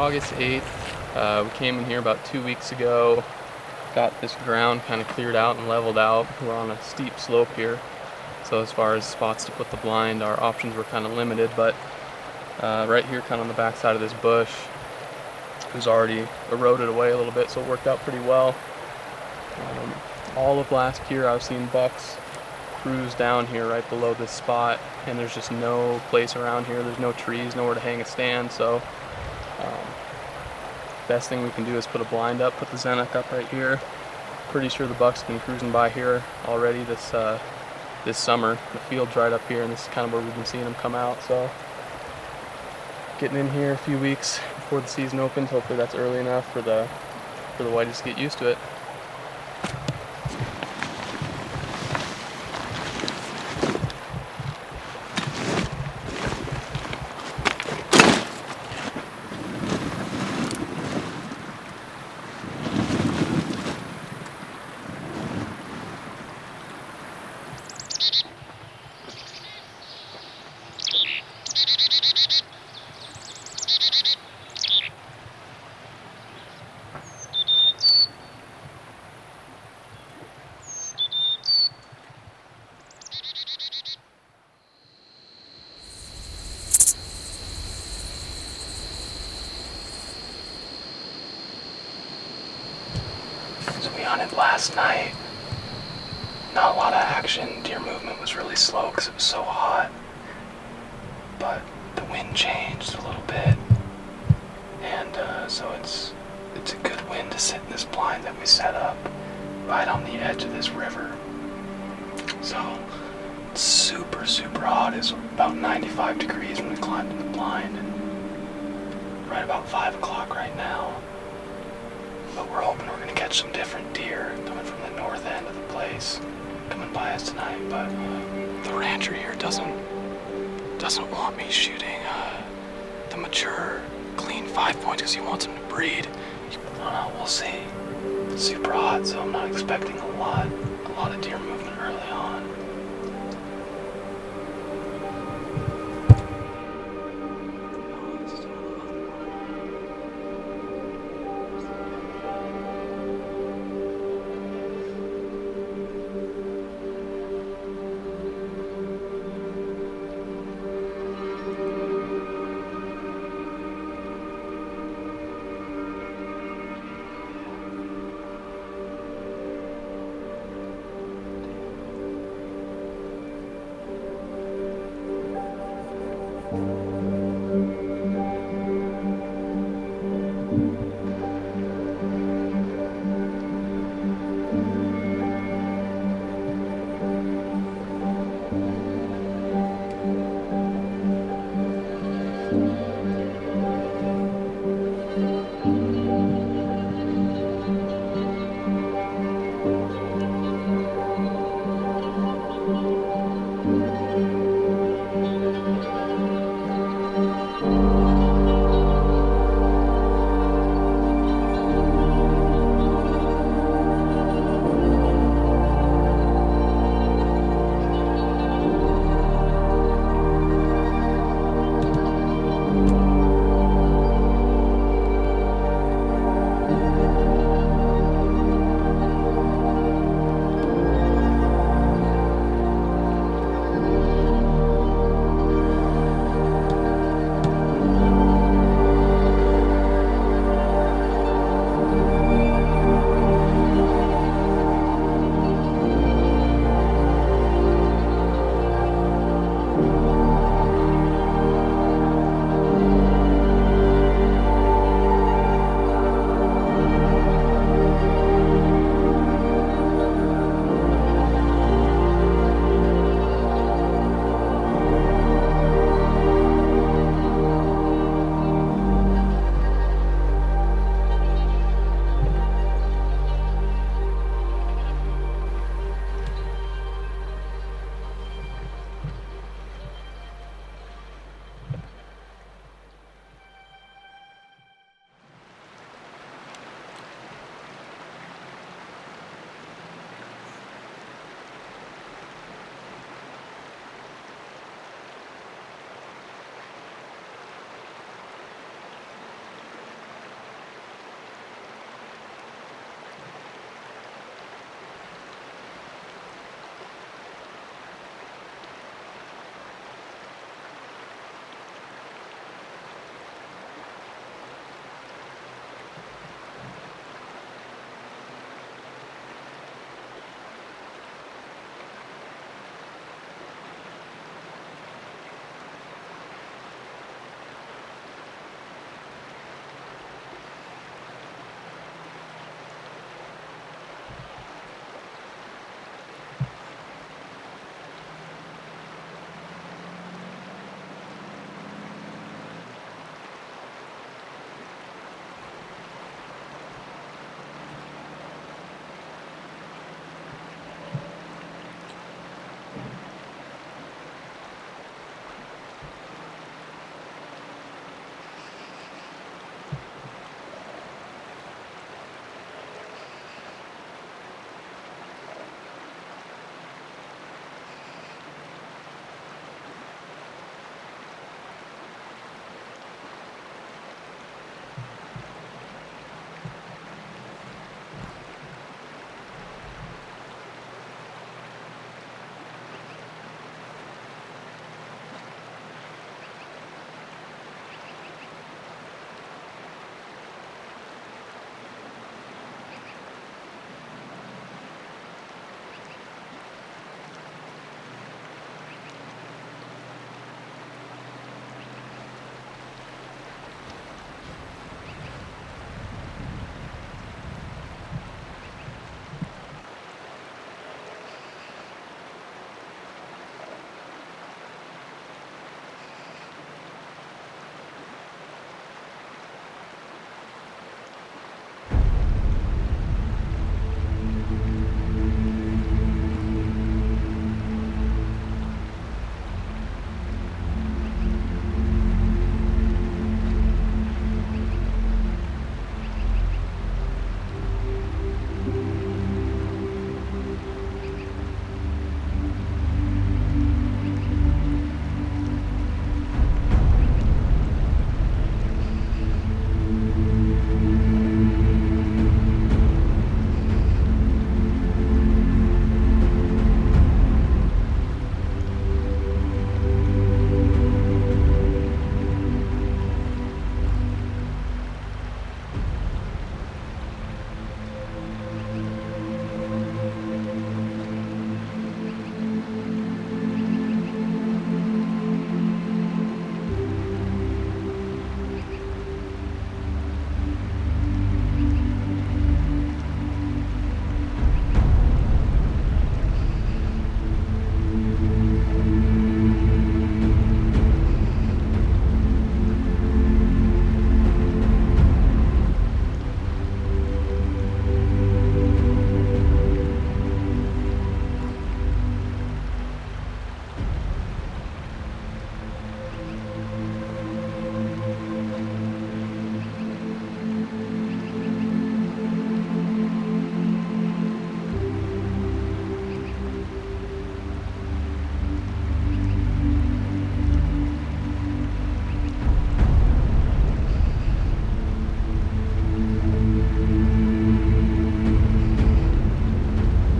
August 8th. We came in here about 2 weeks ago, got this ground kind of cleared out and leveled out. We're on a steep slope here, so as far as spots to put the blind, our options were kind of limited, but right here kind of on the back side of this bush, it was already eroded away a little bit, so it worked out pretty well. All of last year I've seen bucks cruise down here right below this spot, and there's just no place around here. There's no trees, nowhere to hang a stand, so best thing we can do is put a blind up, put the Zenuk up right here. Pretty sure the bucks have been cruising by here already this summer. The field's right up here, and this is kind of where we've been seeing them come out, so getting in here a few weeks before the season opens. Hopefully that's early enough for the whiteys to get used to it. So we hunted last night. Not a lot of action. Deer movement was really slow because it was so hot. But the wind changed a little bit, and so it's a good wind to sit in this blind that we set up right on the edge of this river. So it's super hot. It's about 95 degrees when we climbed in the blind, and right about 5 o'clock right now. But we're hoping we're going to catch some different deer coming from the north end of the place, coming by us tonight. But the rancher here doesn't want me shooting the mature, clean 5-point because he wants them to breed. I don't know, we'll see. It's super hot, so I'm not expecting a lot of deer movement early on.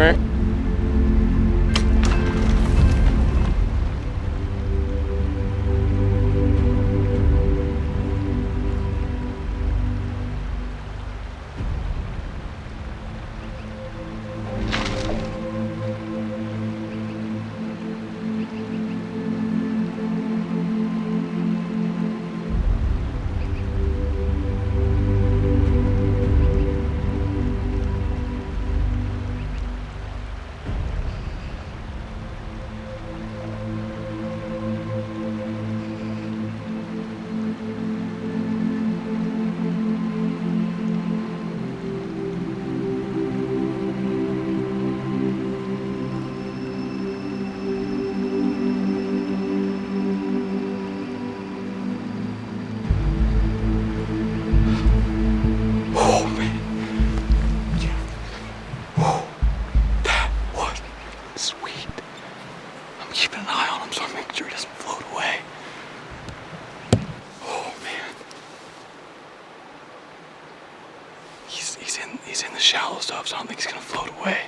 Where? He's in the shallow stuff, so I don't think he's gonna float away.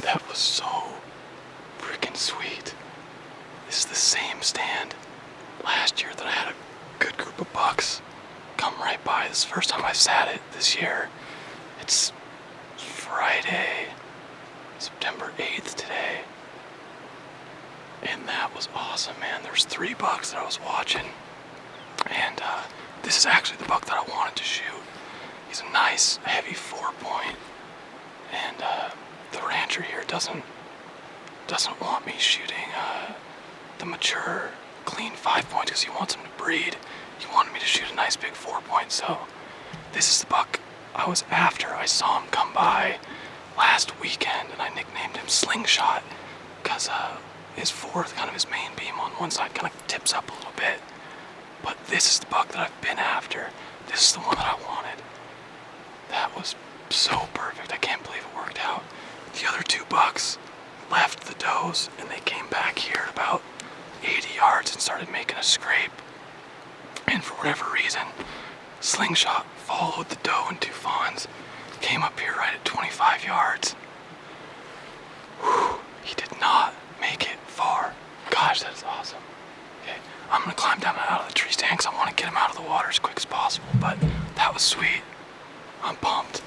That was so freaking sweet. This is the same stand last year that I had a good group of bucks come right by. This is the first time I've sat it this year. It's Friday, September 8th today. And that was awesome, man. There's 3 bucks that I was watching. And this is actually the buck that I wanted to shoot. He's a nice, heavy 4-point. And the rancher here doesn't want me shooting the mature, clean 5-point because he wants him to breed. He wanted me to shoot a nice big 4-point. So this is the buck I was after. I saw him come by last weekend, and I nicknamed him Slingshot because his fourth, kind of his main beam on one side, kind of tips up a little bit. But this is the buck that I've been after. This is the one that I wanted. That was so perfect. I can't believe it worked out. The other 2 bucks left the does, and they came back here at about 80 yards and started making a scrape. And for whatever reason, Slingshot followed the doe and 2 fawns, came up here right at 25 yards. Whew, he did not make it far. Gosh, that is awesome. Okay, I'm gonna climb down out of the tree stand because I want to get him out of the water as quick as possible, but that was sweet. I'm pumped.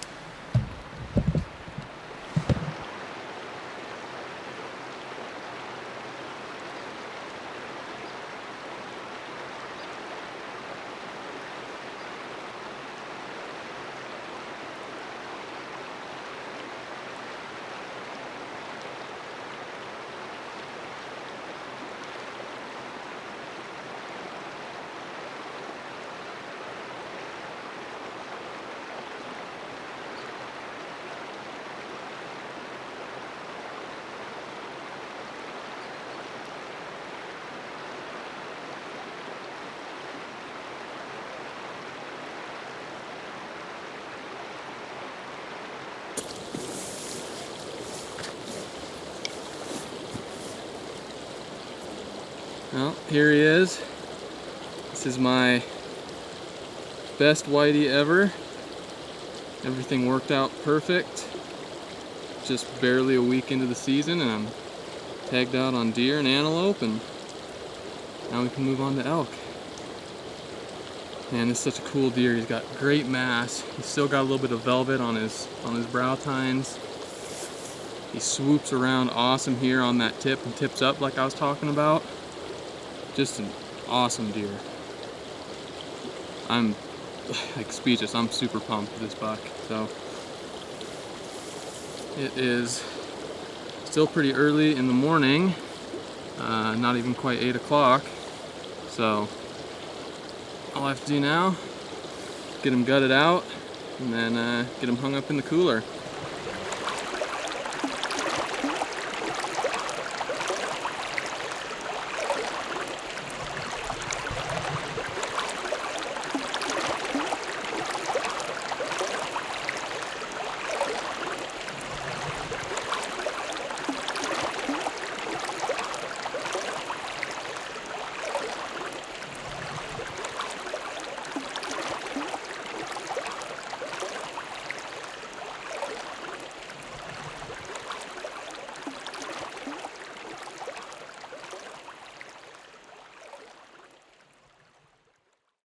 Well, here he is. This is my best whitey ever. Everything worked out perfect. Just barely a week into the season, and I'm tagged out on deer and antelope, and now we can move on to elk. Man, this is such a cool deer. He's got great mass. He's still got a little bit of velvet on his brow tines. He swoops around awesome here on that tip and tips up like I was talking about. Just an awesome deer. I'm like speechless. I'm super pumped with this buck. So it is still pretty early in the morning, not even quite 8 o'clock. So all I have to do now, get him gutted out, and then get him hung up in the cooler.